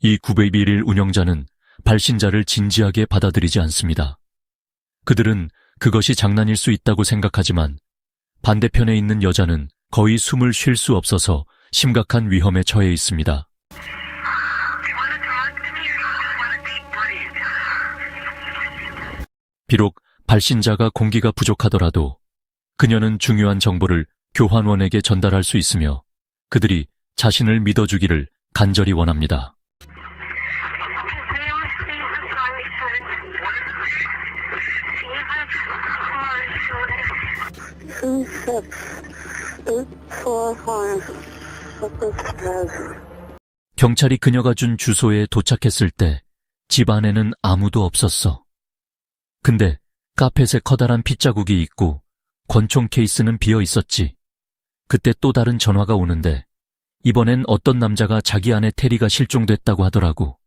이 901 운영자는 발신자를 진지하게 받아들이지 않습니다. 그들은 그것이 장난일 수 있다고 생각하지만 반대편에 있는 여자는 거의 숨을 쉴 수 없어서 심각한 위험에 처해 있습니다. 비록 발신자가 공기가 부족하더라도 그녀는 중요한 정보를 교환원에게 전달할 수 있으며 그들이 자신을 믿어주기를 간절히 원합니다. 경찰이 그녀가 준 주소에 도착했을 때 집 안에는 아무도 없었어. 근데 카펫에 커다란 핏자국이 있고 권총 케이스는 비어 있었지. 그때 또 다른 전화가 오는데 이번엔 어떤 남자가 자기 아내 테리가 실종됐다고 하더라고.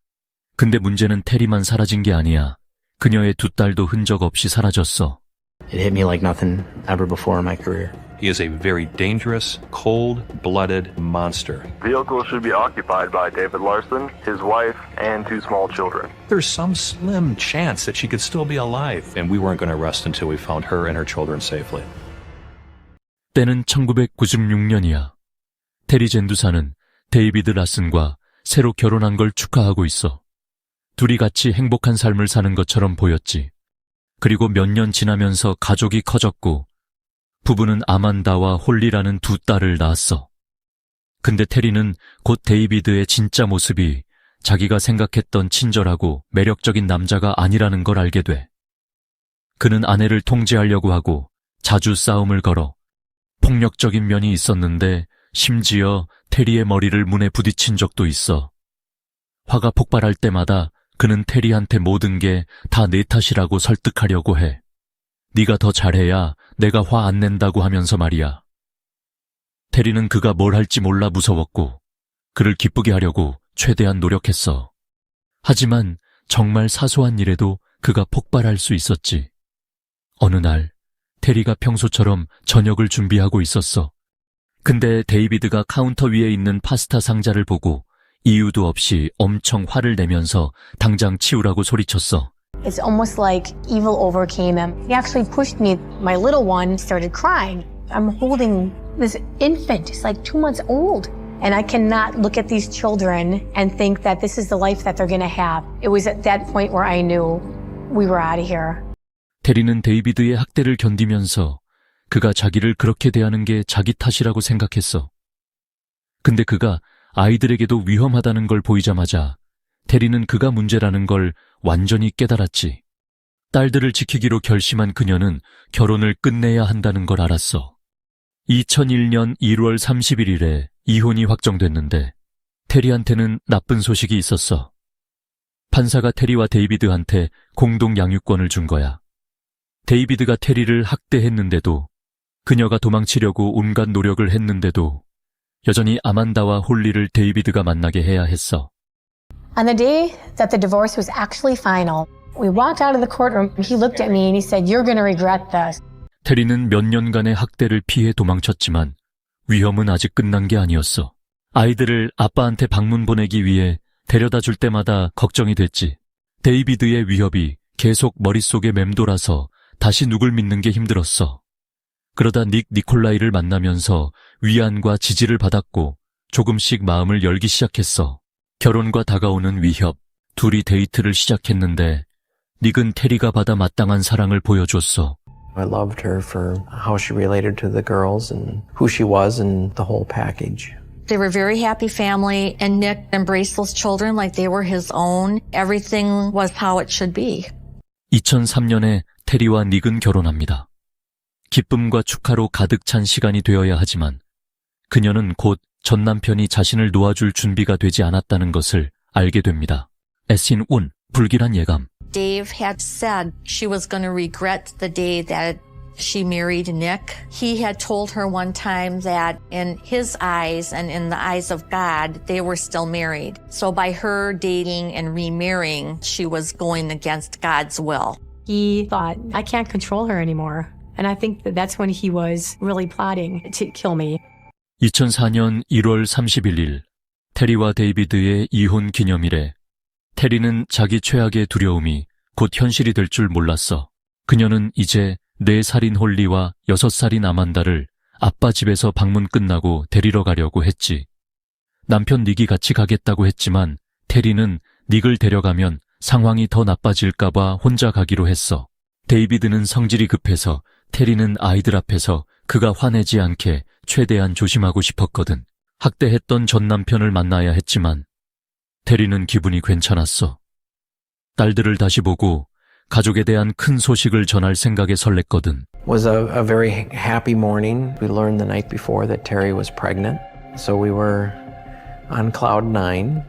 근데 문제는 테리만 사라진 게 아니야. 그녀의 두 딸도 흔적 없이 사라졌어. It hit me like nothing ever before in my career. He is a very dangerous, cold-blooded monster. Vehicle should be occupied by David Larson, his wife, and 2 small children. There's some slim chance that she could still be alive, and we weren't going to rest until we found her and her children safely. 때는 1996년이야. 테리 젠두사는 데이비드 라슨과 새로 결혼한 걸 축하하고 있어. 둘이 같이 행복한 삶을 사는 것처럼 보였지. 그리고 몇 년 지나면서 가족이 커졌고 부부는 아만다와 홀리라는 2 딸을 낳았어. 근데 테리는 곧 데이비드의 진짜 모습이 자기가 생각했던 친절하고 매력적인 남자가 아니라는 걸 알게 돼. 그는 아내를 통제하려고 하고 자주 싸움을 걸어 폭력적인 면이 있었는데 심지어 테리의 머리를 문에 부딪힌 적도 있어. 화가 폭발할 때마다 그는 테리한테 모든 게 다 내 탓이라고 설득하려고 해. 네가 더 잘해야 내가 화 안 낸다고 하면서 말이야. 테리는 그가 뭘 할지 몰라 무서웠고 그를 기쁘게 하려고 최대한 노력했어. 하지만 정말 사소한 일에도 그가 폭발할 수 있었지. 어느 날 테리가 평소처럼 저녁을 준비하고 있었어. 근데 데이비드가 카운터 위에 있는 파스타 상자를 보고 이유도 없이 엄청 화를 내면서 당장 치우라고 소리쳤어. It's almost like evil overcame him. He actually pushed me. My little one started crying. I'm holding this infant. It's like 2 months old. And I cannot look at these children and think that this is the life that they're going to have. It was at that point where I knew we were out of here. 테리는 데이비드의 학대를 견디면서 그가 자기를 그렇게 대하는 게 자기 탓이라고 생각했어. 근데 그가 아이들에게도 위험하다는 걸 보이자마자 테리는 그가 문제라는 걸 완전히 깨달았지. 딸들을 지키기로 결심한 그녀는 결혼을 끝내야 한다는 걸 알았어. 2001년 1월 31일에 이혼이 확정됐는데 테리한테는 나쁜 소식이 있었어. 판사가 테리와 데이비드한테 공동 양육권을 준 거야. 데이비드가 테리를 학대했는데도 그녀가 도망치려고 온갖 노력을 했는데도 여전히 아만다와 홀리를 데이비드가 만나게 해야 했어. On the day that the divorce was actually final, we walked out of the courtroom. He looked at me and he said, "You're going to regret this." 테리는 몇 년간의 학대를 피해 도망쳤지만 위험은 아직 끝난 게 아니었어. 아이들을 아빠한테 방문 보내기 위해 데려다 줄 때마다 걱정이 됐지. 데이비드의 위협이 계속 머릿속에 맴돌아서 다시 누굴 믿는 게 힘들었어. 그러다 니콜라이를 만나면서 위안과 지지를 받았고 조금씩 마음을 열기 시작했어. 결혼과 다가오는 위협, 둘이 데이트를 시작했는데 닉은 테리가 받아 마땅한 사랑을 보여줬어. I loved her for how she related to the girls and who she was and the whole package. They were a very happy family, and Nick embraced those children like they were his own. Everything was how it should be. 2003년에 테리와 닉은 결혼합니다. 기쁨과 축하로 가득 찬 시간이 되어야 하지만 그녀는 곧 전 남편이 자신을 놓아줄 준비가 되지 않았다는 것을 알게 됩니다. 애신 운, 불길한 예감. Dave had said she was going to regret the day that she married Nick. He had told her one time that in his eyes and in the eyes of God, they were still married. So by her dating and remarrying, she was going against God's will. He thought, I can't control her anymore. And I think that that's when he was really plotting to kill me. 2004년 1월 31일 테리와 데이비드의 이혼 기념일에 테리는 자기 최악의 두려움이 곧 현실이 될 줄 몰랐어. 그녀는 이제 4살인 홀리와 6살인 아만다를 아빠 집에서 방문 끝나고 데리러 가려고 했지. 남편 닉이 같이 가겠다고 했지만 테리는 닉을 데려가면 상황이 더 나빠질까봐 혼자 가기로 했어. 데이비드는 성질이 급해서 테리는 아이들 앞에서 그가 화내지 않게 최대한 조심하고 싶었거든. 학대했던 전 남편을 만나야 했지만 테리는 기분이 괜찮았어. 딸들을 다시 보고 가족에 대한 큰 소식을 전할 생각에 설렜거든. It was a very happy morning. We learned the night before that Terry was pregnant. So we were on cloud nine.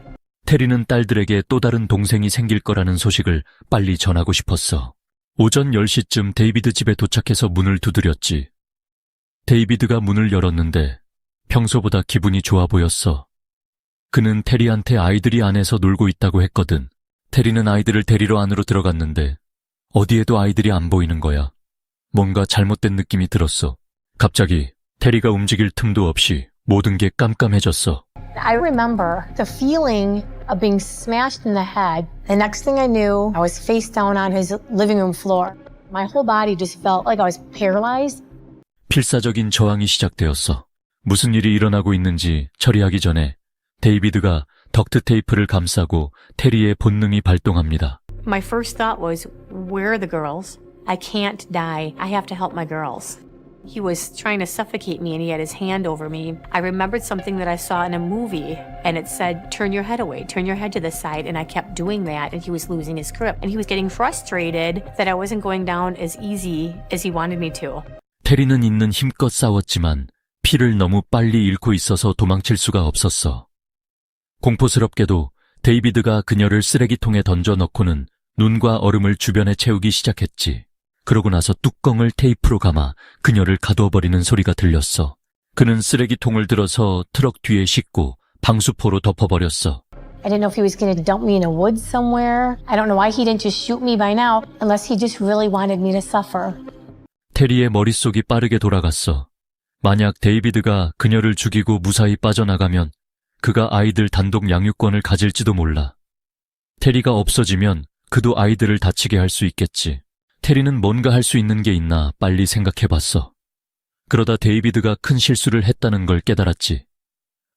테리는 딸들에게 또 다른 동생이 생길 거라는 소식을 빨리 전하고 싶었어. 오전 10시쯤 데이비드 집에 도착해서 문을 두드렸지. 데이비드가 문을 열었는데 평소보다 기분이 좋아 보였어. 그는 테리한테 아이들이 안에서 놀고 있다고 했거든. 테리는 아이들을 데리러 안으로 들어갔는데 어디에도 아이들이 안 보이는 거야. 뭔가 잘못된 느낌이 들었어. 갑자기 테리가 움직일 틈도 없이 모든 게 깜깜해졌어. I remember the feeling of being smashed in the head. The next thing I knew, I was face down on his living room floor. My whole body just felt like I was paralyzed. 필사적인 저항이 시작되었어. 무슨 일이 일어나고 있는지 처리하기 전에 데이비드가 덕트 테이프를 감싸고 테리의 본능이 발동합니다. My first thought was, where are the girls? I can't die. I have to help my girls. He was trying to suffocate me and he had his hand over me. I remembered something that I saw in a movie and it said, turn your head away, turn your head to the side. And I kept doing that and he was losing his grip. And he was getting frustrated that I wasn't going down as easy as he wanted me to. 테리는 있는 힘껏 싸웠지만 피를 너무 빨리 잃고 있어서 도망칠 수가 없었어. 공포스럽게도 데이비드가 그녀를 쓰레기통에 던져 넣고는 눈과 얼음을 주변에 채우기 시작했지. 그러고 나서 뚜껑을 테이프로 감아 그녀를 가두어버리는 소리가 들렸어. 그는 쓰레기통을 들어서 트럭 뒤에 싣고 방수포로 덮어버렸어. I didn't know if he was going to dump me in a woods somewhere. I don't know why he didn't just shoot me by now unless he just really wanted me to suffer. 테리의 머릿속이 빠르게 돌아갔어. 만약 데이비드가 그녀를 죽이고 무사히 빠져나가면 그가 아이들 단독 양육권을 가질지도 몰라. 테리가 없어지면 그도 아이들을 다치게 할 수 있겠지. 테리는 뭔가 할 수 있는 게 있나 빨리 생각해봤어. 그러다 데이비드가 큰 실수를 했다는 걸 깨달았지.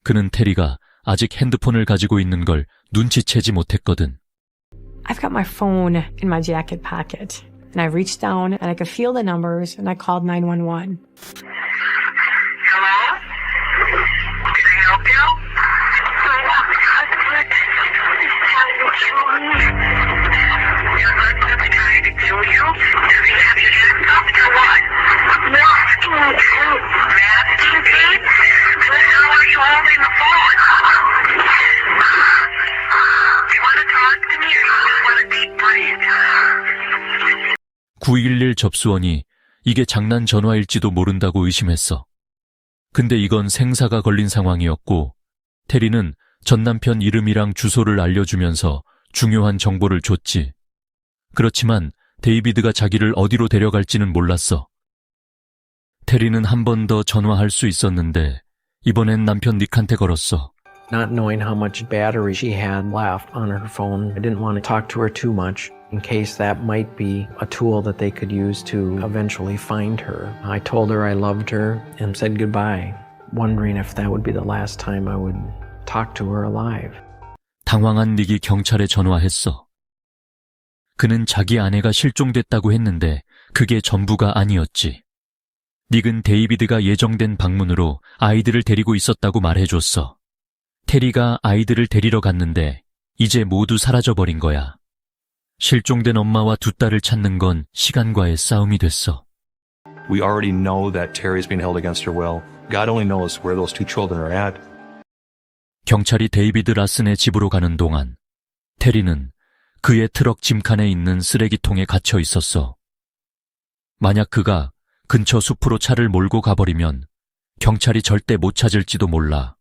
그는 테리가 아직 핸드폰을 가지고 있는 걸 눈치채지 못했거든. I've got my phone in my jacket pocket. And I reached down and I could feel the numbers and I called 911. Hello? Can I help you? My husband is trying to kill me. Your husband's trying to kill you? Does he have you handcuffed or what? Masking tape. Masking tape? Then how are you holding the phone? Do you want to talk to me or you just want to deep breathe? 911 접수원이 이게 장난 전화일지도 모른다고 의심했어. 근데 이건 생사가 걸린 상황이었고 테리는 전 남편 이름이랑 주소를 알려주면서 중요한 정보를 줬지. 그렇지만 데이비드가 자기를 어디로 데려갈지는 몰랐어. 테리는 한 번 더 전화할 수 있었는데 이번엔 남편 닉한테 걸었어. Not knowing how much battery she had left on her phone, I didn't want to talk to her too much in case that might be a tool that they could use to eventually find her. I told her I loved her and said goodbye, wondering if that would be the last time I would talk to her alive. 당황한 닉이 경찰에 전화했어. 그는 자기 아내가 실종됐다고 했는데 그게 전부가 아니었지. 닉은 데이비드가 예정된 방문으로 아이들을 데리고 있었다고 말해줬어. 테리가 아이들을 데리러 갔는데 이제 모두 사라져버린 거야. 실종된 엄마와 두 딸을 찾는 건 시간과의 싸움이 됐어. We already know that Terry's being held against her will. God only knows where those two children are at. 경찰이 데이비드 라슨의 집으로 가는 동안 테리는 그의 트럭 짐칸에 있는 쓰레기통에 갇혀 있었어. 만약 그가 근처 숲으로 차를 몰고 가버리면 경찰이 절대 못 찾을지도 몰라.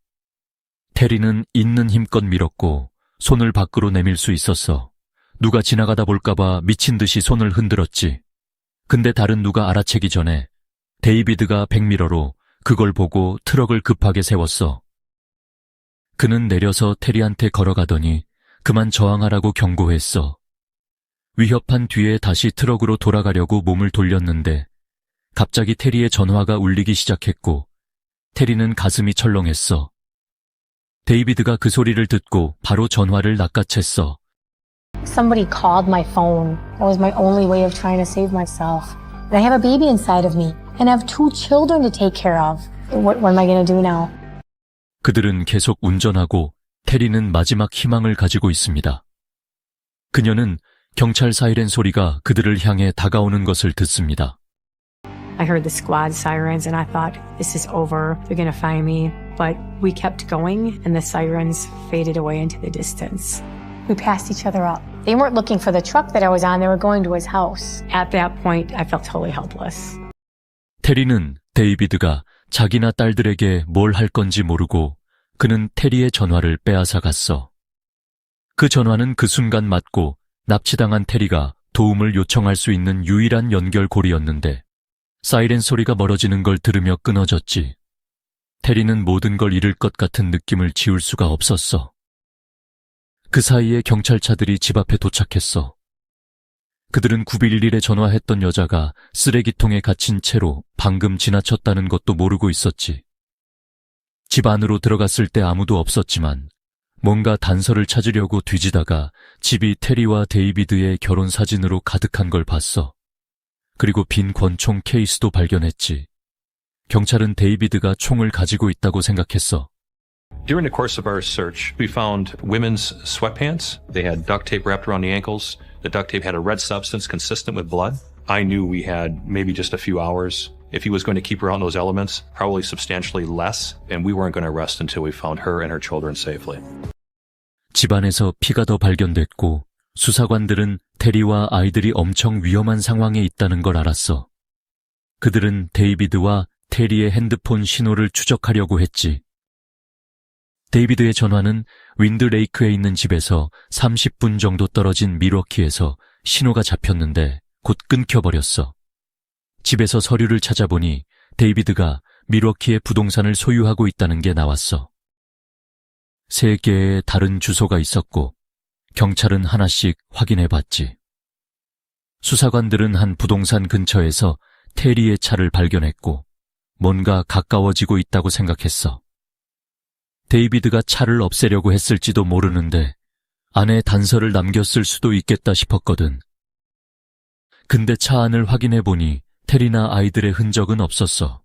테리는 있는 힘껏 밀었고 손을 밖으로 내밀 수 있었어. 누가 지나가다 볼까봐 미친 듯이 손을 흔들었지. 근데 다른 누가 알아채기 전에 데이비드가 백미러로 그걸 보고 트럭을 급하게 세웠어. 그는 내려서 테리한테 걸어가더니 그만 저항하라고 경고했어. 위협한 뒤에 다시 트럭으로 돌아가려고 몸을 돌렸는데 갑자기 테리의 전화가 울리기 시작했고 테리는 가슴이 철렁했어. 데이비드가 그 소리를 듣고 바로 전화를 낚아챘어. Somebody called my phone. That was my only way of trying to save myself. And I have a baby inside of me. And I have 2 children to take care of. What am I going to do now? 그들은 계속 운전하고 테리는 마지막 희망을 가지고 있습니다. 그녀는 경찰 사이렌 소리가 그들을 향해 다가오는 것을 듣습니다. I heard the squad sirens and I thought, this is over. They're going to find me. But we kept going and the sirens faded away into the distance. We passed each other up. They weren't looking for the truck that I was on. They were going to his house. At that point, I felt totally helpless. 테리는 데이비드가 자기나 딸들에게 뭘 할 건지 모르고 그는 테리의 전화를 빼앗아 갔어. 그 전화는 그 순간 맞고 납치당한 테리가 도움을 요청할 수 있는 유일한 연결고리였는데 사이렌 소리가 멀어지는 걸 들으며 끊어졌지. 테리는 모든 걸 잃을 것 같은 느낌을 지울 수가 없었어. 그 사이에 경찰차들이 집 앞에 도착했어. 그들은 911에 전화했던 여자가 쓰레기통에 갇힌 채로 방금 지나쳤다는 것도 모르고 있었지. 집 안으로 들어갔을 때 아무도 없었지만 뭔가 단서를 찾으려고 뒤지다가 집이 테리와 데이비드의 결혼 사진으로 가득한 걸 봤어. 그리고 빈 권총 케이스도 발견했지. 경찰은 데이비드가 총을 가지고 있다고 생각했어. During the course of our search, we found women's sweatpants. They had duct tape wrapped around the ankles. The duct tape had a red substance consistent with blood. I knew we had maybe just a few hours. If he was going to keep her out in those elements, probably substantially less, and we weren't going to rest until we found her and her children safely. 집안에서 피가 더 발견됐고 수사관들은 테리와 아이들이 엄청 위험한 상황에 있다는 걸 알았어. 그들은 데이비드와 테리의 핸드폰 신호를 추적하려고 했지. 데이비드의 전화는 윈드레이크에 있는 집에서 30분 정도 떨어진 밀워키에서 신호가 잡혔는데 곧 끊겨버렸어. 집에서 서류를 찾아보니 데이비드가 밀워키의 부동산을 소유하고 있다는 게 나왔어. 3개의 다른 주소가 있었고 경찰은 하나씩 확인해봤지. 수사관들은 한 부동산 근처에서 테리의 차를 발견했고 뭔가 가까워지고 있다고 생각했어. 데이비드가 차를 없애려고 했을지도 모르는데 안에 단서를 남겼을 수도 있겠다 싶었거든. 근데 차 안을 확인해보니 테리나 아이들의 흔적은 없었어.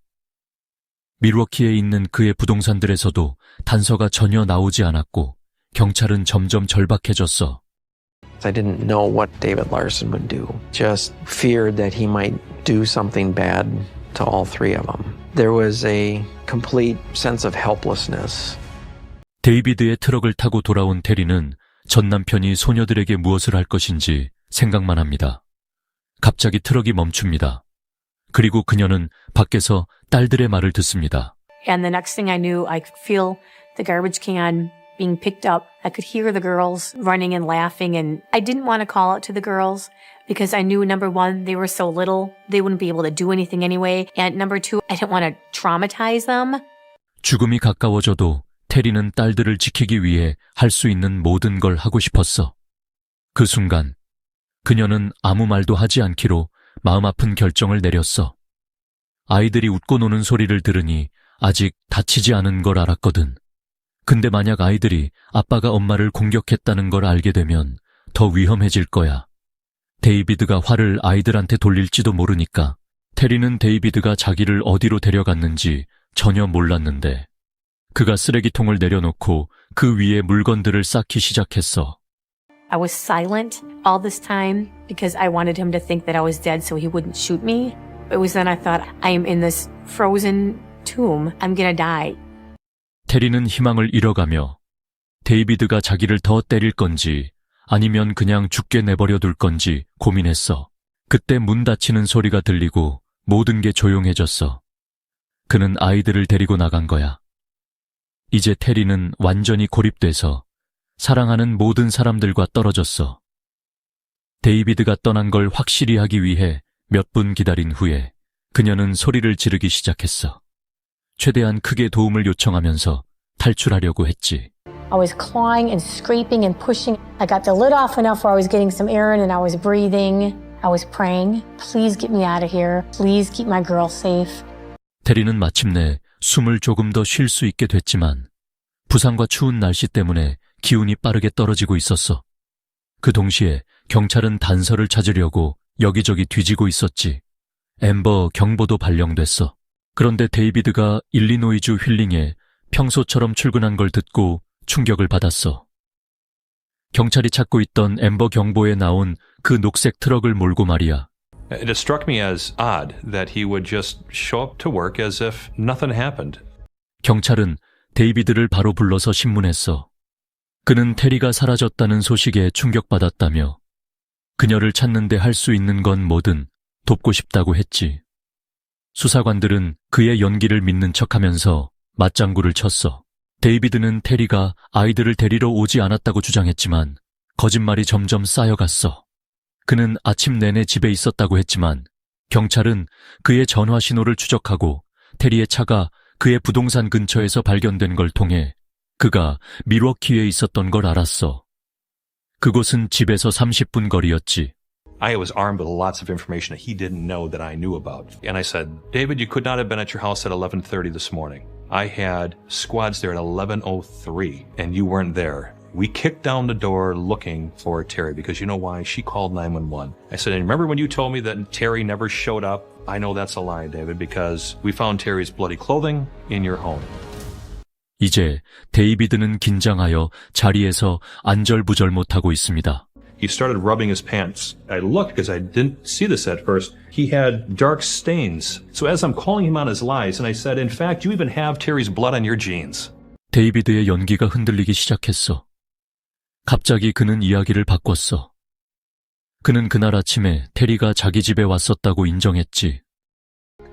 밀워키에 있는 그의 부동산들에서도 단서가 전혀 나오지 않았고 경찰은 점점 절박해졌어. I didn't know what David Larson would do. Just feared that he might do something bad to all 3 of them. There was a complete sense of helplessness. 데이비드의 트럭을 타고 돌아온 테리는 전 남편이 소녀들에게 무엇을 할 것인지 생각만 합니다. 갑자기 트럭이 멈춥니다. 그리고 그녀는 밖에서 딸들의 말을 듣습니다. And the next thing I knew, I could feel the garbage can being picked up. I could hear the girls running and laughing, and I didn't want to call out to the girls because I knew, number one, they were so little, they wouldn't be able to do anything anyway, and number two, I didn't want to traumatize them. 죽음이 가까워져도 테리는 딸들을 지키기 위해 할 수 있는 모든 걸 하고 싶었어. 그 순간 그녀는 아무 말도 하지 않기로 마음 아픈 결정을 내렸어. 아이들이 웃고 노는 소리를 들으니 아직 다치지 않은 걸 알았거든. 근데 만약 아이들이 아빠가 엄마를 공격했다는 걸 알게 되면 더 위험해질 거야. 데이비드가 화를 아이들한테 돌릴지도 모르니까. 테리는 데이비드가 자기를 어디로 데려갔는지 전혀 몰랐는데 그가 쓰레기통을 내려놓고 그 위에 물건들을 쌓기 시작했어. I was silent all this time because I wanted him to think that I was dead so he wouldn't shoot me. It was then I thought, I am in this frozen tomb. I'm gonna die. 테리는 희망을 잃어가며 데이비드가 자기를 더 때릴 건지 아니면 그냥 죽게 내버려 둘 건지 고민했어. 그때 문 닫히는 소리가 들리고 모든 게 조용해졌어. 그는 아이들을 데리고 나간 거야. 이제 테리는 완전히 고립돼서 사랑하는 모든 사람들과 떨어졌어. 데이비드가 떠난 걸 확실히 하기 위해 몇 분 기다린 후에 그녀는 소리를 지르기 시작했어. 최대한 크게 도움을 요청하면서 탈출하려고 했지. I was clawing and scraping and pushing. I got the lid off enough where I was getting some air in and I was breathing. I was praying, please get me out of here. Please keep my girl safe. 테리는 마침내 숨을 조금 더 쉴 수 있게 됐지만 부상과 추운 날씨 때문에 기운이 빠르게 떨어지고 있었어. 그 동시에 경찰은 단서를 찾으려고 여기저기 뒤지고 있었지. 앰버 경보도 발령됐어. 그런데 데이비드가 일리노이주 휠링에 평소처럼 출근한 걸 듣고 충격을 받았어. 경찰이 찾고 있던 앰버 경보에 나온 그 녹색 트럭을 몰고 말이야. It struck me as odd that he would just show up to work as if nothing happened. 경찰은 데이비드를 바로 불러서 신문했어. 그는 테리가 사라졌다는 소식에 충격받았다며 그녀를 찾는데 할 수 있는 건 뭐든 돕고 싶다고 했지. 수사관들은 그의 연기를 믿는 척하면서 맞장구를 쳤어. 데이비드는 테리가 아이들을 데리러 오지 않았다고 주장했지만 거짓말이 점점 쌓여갔어. 그는 아침 내내 집에 있었다고 했지만 경찰은 그의 전화 신호를 추적하고 테리의 차가 그의 부동산 근처에서 발견된 걸 통해 그가 밀워키에 있었던 걸 알았어. 그곳은 집에서 30분 거리였지. I was armed with lots of information that he didn't know that I knew about. And I said, David, you could not have been at your house at 11:30 this morning. I had squads there at 11:03 and you weren't there. We kicked down the door looking for Terry because you know why? She called 911. I said, and remember when you told me that Terry never showed up? I know that's a lie, David, because we found Terry's bloody clothing in your home. 이제 데이비드는 긴장하여 자리에서 안절부절 못하고 있습니다. He started rubbing his pants. I looked because I didn't see this at first. He had dark stains. So as I'm calling him on his lies, and I said, in fact, you even have Terry's blood on your jeans. 데이비드의 연기가 흔들리기 시작했어. 갑자기 그는 이야기를 바꿨어. 그는 그날 아침에 테리가 자기 집에 왔었다고 인정했지.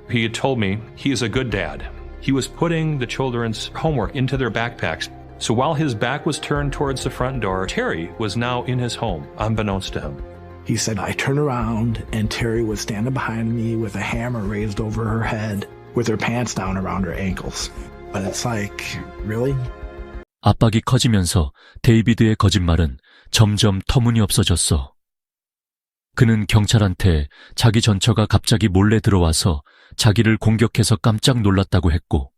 He had told me he is a good dad. He was putting the children's homework into their backpacks. So while his back was turned towards the front door, Terry was now in his home, unbeknownst to him. He said, I turned around and Terry was standing behind me with a hammer raised over her head with her pants down around her ankles. But it's like, really? 압박이 커지면서 데이비드의 거짓말은 점점 터무니없어졌어. 그는 경찰한테 자기 전처가 갑자기 몰래 들어와서 자기를 공격해서 깜짝 놀랐다고 했고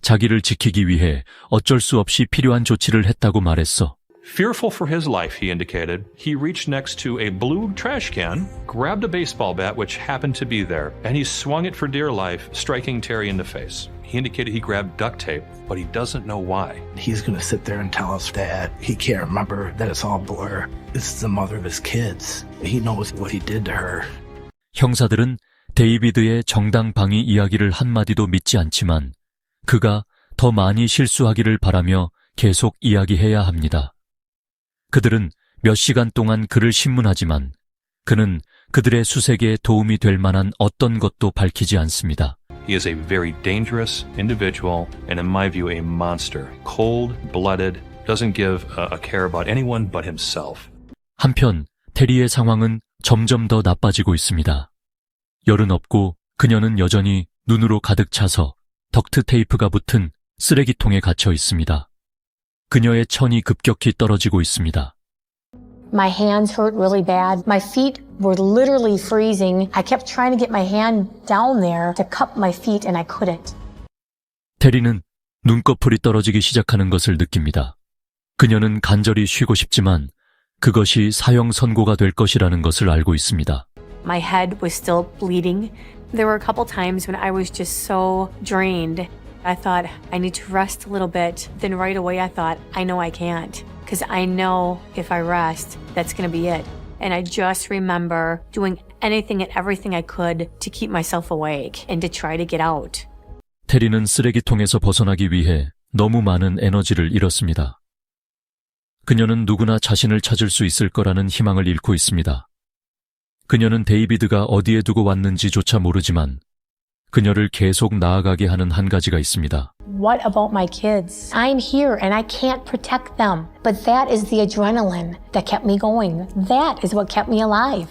자기를 지키기 위해 어쩔 수 없이 필요한 조치를 했다고 말했어. Fearful for his life, he indicated, he reached next to a blue trash can, grabbed a baseball bat which happened to be there, and he swung it for dear life, striking Terry in the face. He indicated he grabbed duct tape, but he doesn't know why. He's going to sit there and tell us that he can't remember, that it's all blur. This is the mother of his kids. He knows what he did to her. 형사들은 데이비드의 정당방위 이야기를 한마디도 믿지 않지만 그가 더 많이 실수하기를 바라며 계속 이야기해야 합니다. 그들은 몇 시간 동안 그를 신문하지만 그는 그들의 수색에 도움이 될 만한 어떤 것도 밝히지 않습니다. He is a very dangerous individual and in my view a monster. Cold-blooded, doesn't give a care about anyone but himself. 한편 테리의 상황은 점점 더 나빠지고 있습니다. 열은 없고 그녀는 여전히 눈으로 가득 차서 덕트 테이프가 붙은 쓰레기통에 갇혀 있습니다. 그녀의 천이 급격히 떨어지고 있습니다. My hands hurt really bad. My feet were literally freezing. I kept trying to get my hand down there to cup my feet and I couldn't. 테리는 눈꺼풀이 떨어지기 시작하는 것을 느낍니다. 그녀는 간절히 쉬고 싶지만 그것이 사형 선고가 될 것이라는 것을 알고 있습니다. My head was still bleeding. There were a couple times when I was just so drained. I thought, I need to rest a little bit. Then right away I thought, I know I can't. Because I know if I rest, that's going to be it. And I just remember doing anything and everything I could to keep myself awake and to try to get out. 테리는 쓰레기통에서 벗어나기 위해 너무 많은 에너지를 잃었습니다. 그녀는 누구나 자신을 찾을 수 있을 거라는 희망을 잃고 있습니다. 그녀는 데이비드가 어디에 두고 왔는지조차 모르지만 그녀를 계속 나아가게 하는 한 가지가 있습니다. What about my kids? I'm here and I can't protect them. But that is the adrenaline that kept me going. That is what kept me alive.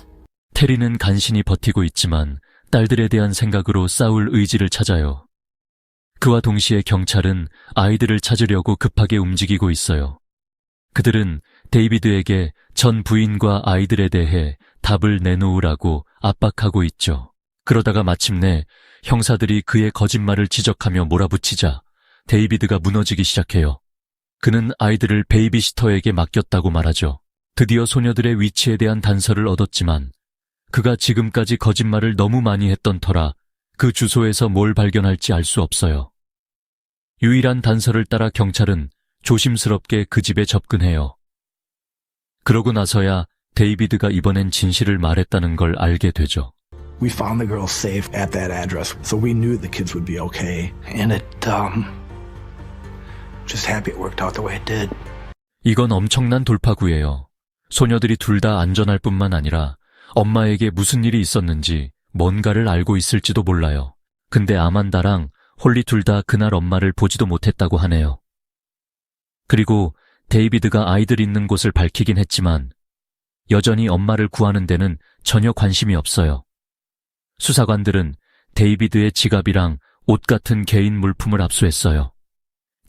테리는 간신히 버티고 있지만 딸들에 대한 생각으로 싸울 의지를 찾아요. 그와 동시에 경찰은 아이들을 찾으려고 급하게 움직이고 있어요. 그들은 데이비드에게 전 부인과 아이들에 대해 답을 내놓으라고 압박하고 있죠. 그러다가 마침내 형사들이 그의 거짓말을 지적하며 몰아붙이자 데이비드가 무너지기 시작해요. 그는 아이들을 베이비시터에게 맡겼다고 말하죠. 드디어 소녀들의 위치에 대한 단서를 얻었지만 그가 지금까지 거짓말을 너무 많이 했던 터라 그 주소에서 뭘 발견할지 알 수 없어요. 유일한 단서를 따라 경찰은 조심스럽게 그 집에 접근해요. 그러고 나서야 데이비드가 이번엔 진실을 말했다는 걸 알게 되죠. We found the girls safe at that address, so we knew the kids would be okay. And just happy it worked out the way it did. 이건 엄청난 돌파구예요. 소녀들이 둘 다 안전할 뿐만 아니라 엄마에게 무슨 일이 있었는지 뭔가를 알고 있을지도 몰라요. 근데 아만다랑 홀리 둘 다 그날 엄마를 보지도 못했다고 하네요. 그리고 데이비드가 아이들 있는 곳을 밝히긴 했지만 여전히 엄마를 구하는 데는 전혀 관심이 없어요. 수사관들은 데이비드의 지갑이랑 옷 같은 개인 물품을 압수했어요.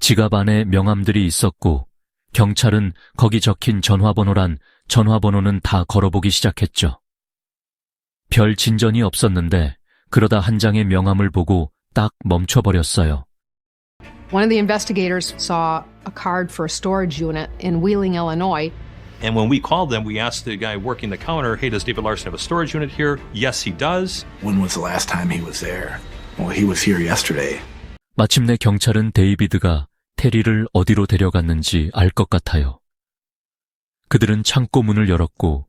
지갑 안에 명함들이 있었고 경찰은 거기 적힌 전화번호란 전화번호는 다 걸어보기 시작했죠. 별 진전이 없었는데 그러다 한 장의 명함을 보고 딱 멈춰버렸어요. One of the investigators saw a card for a storage unit in Wheeling, Illinois. And when we called them, we asked the guy working the counter, hey, does David Larson have a storage unit here? Yes, he does. When was the last time he was there? Well, he was here yesterday. 마침내 경찰은 데이비드가 테리를 어디로 데려갔는지 알 것 같아요. 그들은 창고 문을 열었고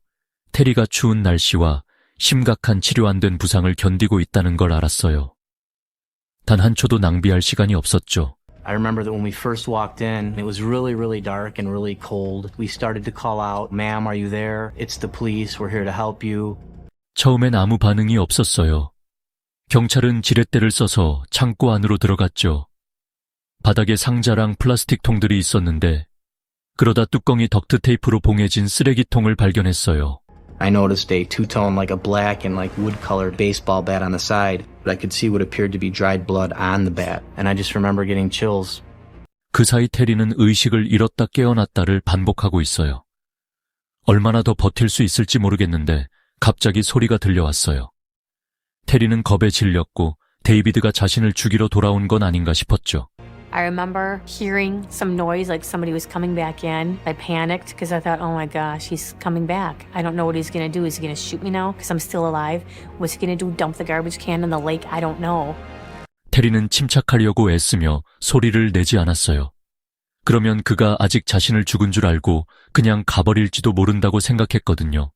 테리가 추운 날씨와 심각한 치료 안 된 부상을 견디고 있다는 걸 알았어요. 단 한 초도 낭비할 시간이 없었죠. I remember that when we first walked in, it was really, really dark and really cold. We started to call out, "Ma'am, are you there? It's the police. We're here to help you." 처음엔 아무 반응이 없었어요. 경찰은 지렛대를 써서 창고 안으로 들어갔죠. 바닥에 상자랑 플라스틱 통들이 있었는데 그러다 뚜껑이 덕트 테이프로 봉해진 쓰레기통을 발견했어요. I noticed a two-tone, like a black and like wood-colored baseball bat on the side, but I could see what appeared to be dried blood on the bat, and I just remember getting chills. 그 사이 테리는 의식을 잃었다 깨어났다를 반복하고 있어요. 얼마나 더 버틸 수 있을지 모르겠는데 갑자기 소리가 들려왔어요. 테리는 겁에 질렸고 데이비드가 자신을 죽이러 돌아온 건 아닌가 싶었죠. I remember hearing some noise like somebody was coming back in. I panicked because I thought, oh my gosh, he's coming back. I don't know what he's going to do. Is he going to shoot me now because I'm still alive? What's he going to do? Dump the garbage can in the lake? I don't know. 테리는 침착하려고 애쓰며 소리를 내지 않았어요. 그러면 그가 아직 자신을 죽은 줄 알고 그냥 가버릴지도 모른다고 생각했거든요.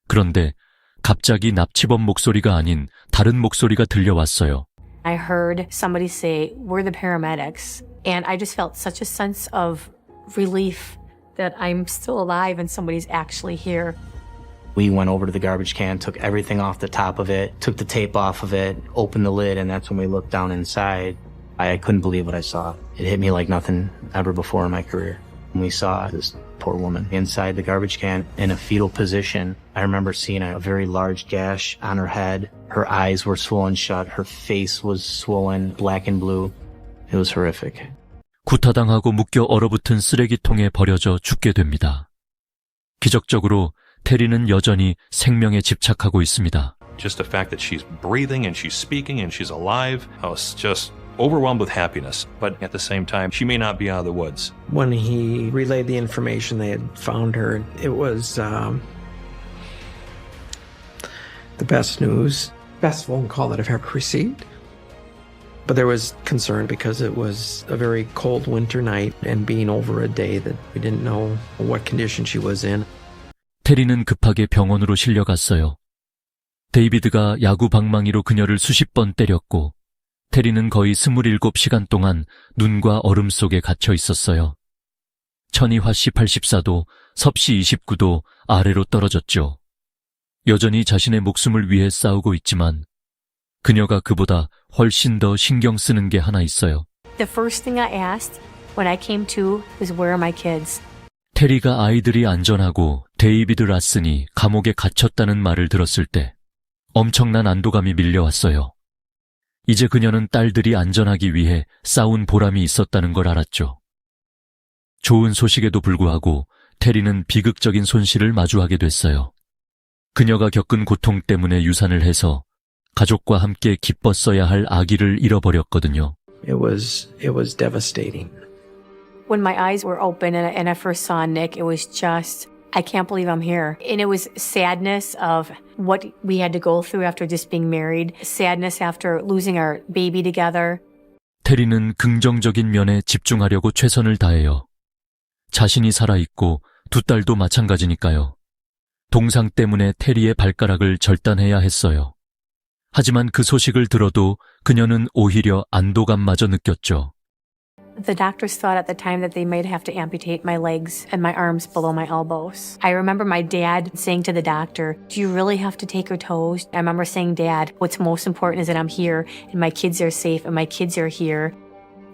그런데 갑자기 납치범 목소리가 아닌 다른 목소리가 들려왔어요. I heard somebody say, we're the paramedics. And I just felt such a sense of relief that I'm still alive and somebody's actually here. We went over to the garbage can, took everything off the top of it, took the tape off of it, opened the lid, and that's when we looked down inside. I couldn't believe what I saw. It hit me like nothing ever before in my career. When we saw this poor woman inside the garbage can in a fetal position, I remember seeing a very large gash on her head. Her eyes were swollen shut. Her face was swollen, black and blue. It was horrific. 구타당하고 묶여 얼어붙은 쓰레기통에 버려져 죽게 됩니다. 기적적으로 테리는 여전히 생명에 집착하고 있습니다. Just the fact that she's breathing and she's speaking and she's alive, I was just overwhelmed with happiness. But at the same time, she may not be out of the woods. When he relayed the information they had found her, it was the best news, best phone call that I've ever received. But there was concern because it was a very cold winter night and being over a day that we didn't know what condition she was in. 테리는 급하게 병원으로 실려갔어요. 데이비드가 야구 방망이로 그녀를 수십 번 때렸고 테리는 거의 27시간 동안 눈과 얼음 속에 갇혀 있었어요. 천이 화씨 84도, 섭씨 29도 아래로 떨어졌죠. 여전히 자신의 목숨을 위해 싸우고 있지만 그녀가 그보다 훨씬 더 신경 쓰는 게 하나 있어요. The first thing I asked when I came to was where are my kids? 테리가 아이들이 안전하고 데이비드 라슨이 감옥에 갇혔다는 말을 들었을 때 엄청난 안도감이 밀려왔어요. 이제 그녀는 딸들이 안전하기 위해 싸운 보람이 있었다는 걸 알았죠. 좋은 소식에도 불구하고 테리는 비극적인 손실을 마주하게 됐어요. 그녀가 겪은 고통 때문에 유산을 해서 가족과 함께 기뻤어야 할 아기를 잃어버렸거든요. It was devastating. When my eyes were open and I first saw Nick, it was just, I can't believe I'm here. And it was sadness of what we had to go through after just being married, sadness after losing our baby together. 테리는 긍정적인 면에 집중하려고 최선을 다해요. 자신이 살아있고 두 딸도 마찬가지니까요. 동상 때문에 테리의 발가락을 절단해야 했어요. 하지만 그 소식을 들어도 그녀는 오히려 안도감마저 느꼈죠. The doctors thought at the time that they might have to amputate my legs and my arms below my elbows. I remember my dad saying to the doctor, "Do you really have to take her toes?" I remember saying, "Dad, what's most important is that I'm here and my kids are safe and my kids are here."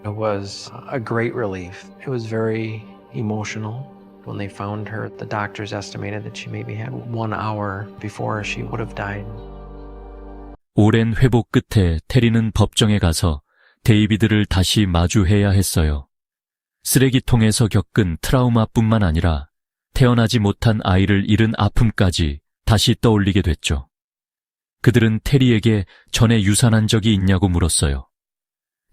It was a great relief. It was very emotional. When they found her, the doctors estimated that she maybe had 1 hour before she would have died. 오랜 회복 끝에 테리는 법정에 가서 데이비드를 다시 마주해야 했어요. 쓰레기통에서 겪은 트라우마뿐만 아니라 태어나지 못한 아이를 잃은 아픔까지 다시 떠올리게 됐죠. 그들은 테리에게 전에 유산한 적이 있냐고 물었어요.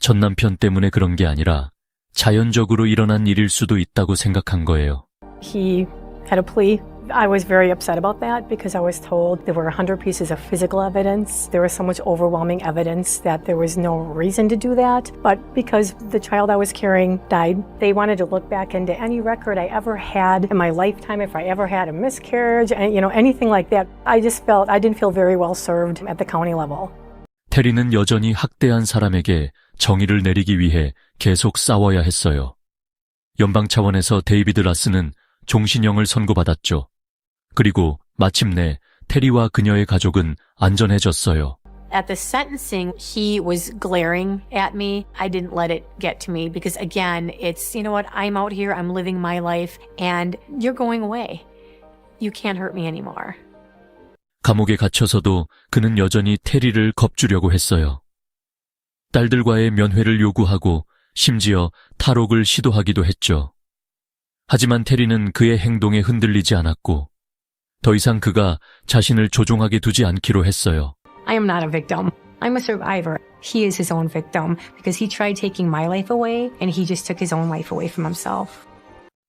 전 남편 때문에 그런 게 아니라 자연적으로 일어난 일일 수도 있다고 생각한 거예요. He had a plea. I was very upset about that because I was told there were 100 pieces of physical evidence. There was so much overwhelming evidence that there was no reason to do that. But because the child I was carrying died, they wanted to look back into any record I ever had in my lifetime, if I ever had a miscarriage, and anything like that. I didn't feel very well served at the county level. 테리는 여전히 학대한 사람에게 정의를 내리기 위해 계속 싸워야 했어요. 연방 차원에서 데이비드 라슨은 종신형을 선고받았죠. 그리고 마침내 테리와 그녀의 가족은 안전해졌어요. At the sentencing, he was glaring at me. I didn't let it get to me because again, it's, you know what, I'm out here, I'm living my life, and you're going away. You can't hurt me anymore. 감옥에 갇혀서도 그는 여전히 테리를 겁주려고 했어요. 딸들과의 면회를 요구하고 심지어 탈옥을 시도하기도 했죠. 하지만 테리는 그의 행동에 흔들리지 않았고 더 이상 그가 자신을 조종하게 두지 않기로 했어요. I am not a victim. I'm a survivor. He is his own victim because he tried taking my life away and he just took his own life away from himself.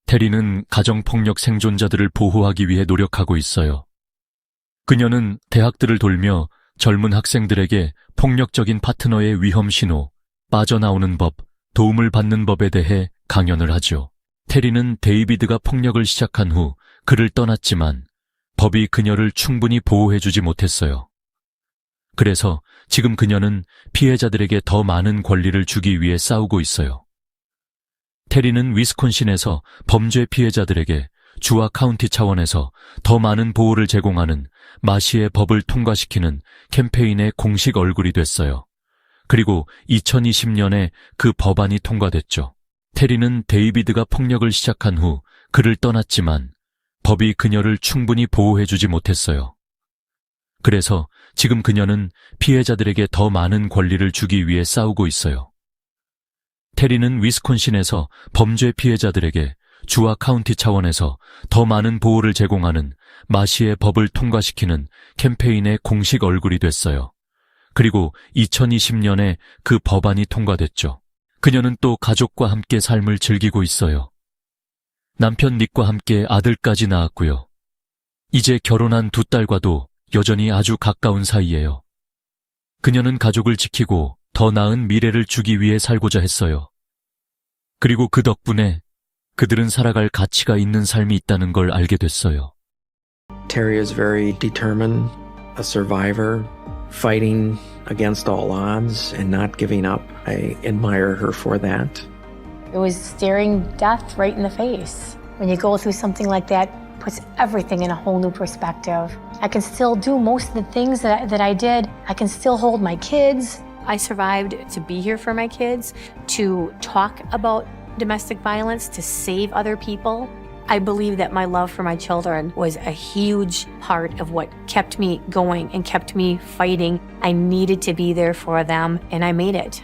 테리는 가정폭력 생존자들을 보호하기 위해 노력하고 있어요. 그녀는 대학들을 돌며 젊은 학생들에게 폭력적인 파트너의 위험 신호, 빠져나오는 법, 도움을 받는 법에 대해 강연을 하죠. 테리는 데이비드가 폭력을 시작한 후 그를 떠났지만 법이 그녀를 충분히 보호해주지 못했어요. 그래서 지금 그녀는 피해자들에게 더 많은 권리를 주기 위해 싸우고 있어요. 테리는 위스콘신에서 범죄 피해자들에게 주와 카운티 차원에서 더 많은 보호를 제공하는 마시의 법을 통과시키는 캠페인의 공식 얼굴이 됐어요. 그리고 2020년에 그 법안이 통과됐죠. 테리는 데이비드가 폭력을 시작한 후 그를 떠났지만 법이 그녀를 충분히 보호해주지 못했어요. 그래서 지금 그녀는 피해자들에게 더 많은 권리를 주기 위해 싸우고 있어요. 테리는 위스콘신에서 범죄 피해자들에게 주와 카운티 차원에서 더 많은 보호를 제공하는 마시의 법을 통과시키는 캠페인의 공식 얼굴이 됐어요. 그리고 2020년에 그 법안이 통과됐죠. 그녀는 또 가족과 함께 삶을 즐기고 있어요. 남편 닉과 함께 아들까지 낳았고요. 이제 결혼한 두 딸과도 여전히 아주 가까운 사이예요. 그녀는 가족을 지키고 더 나은 미래를 주기 위해 살고자 했어요. 그리고 그 덕분에 그들은 살아갈 가치가 있는 삶이 있다는 걸 알게 됐어요. Terry is very determined, a survivor, fighting against all odds and not giving up. I admire her for that. It was staring death right in the face. When you go through something like that, puts everything in a whole new perspective. I can still do most of the things that I did. I can still hold my kids. I survived to be here for my kids, to talk about domestic violence, to save other people. I believe that my love for my children was a huge part of what kept me going and kept me fighting. I needed to be there for them, and I made it.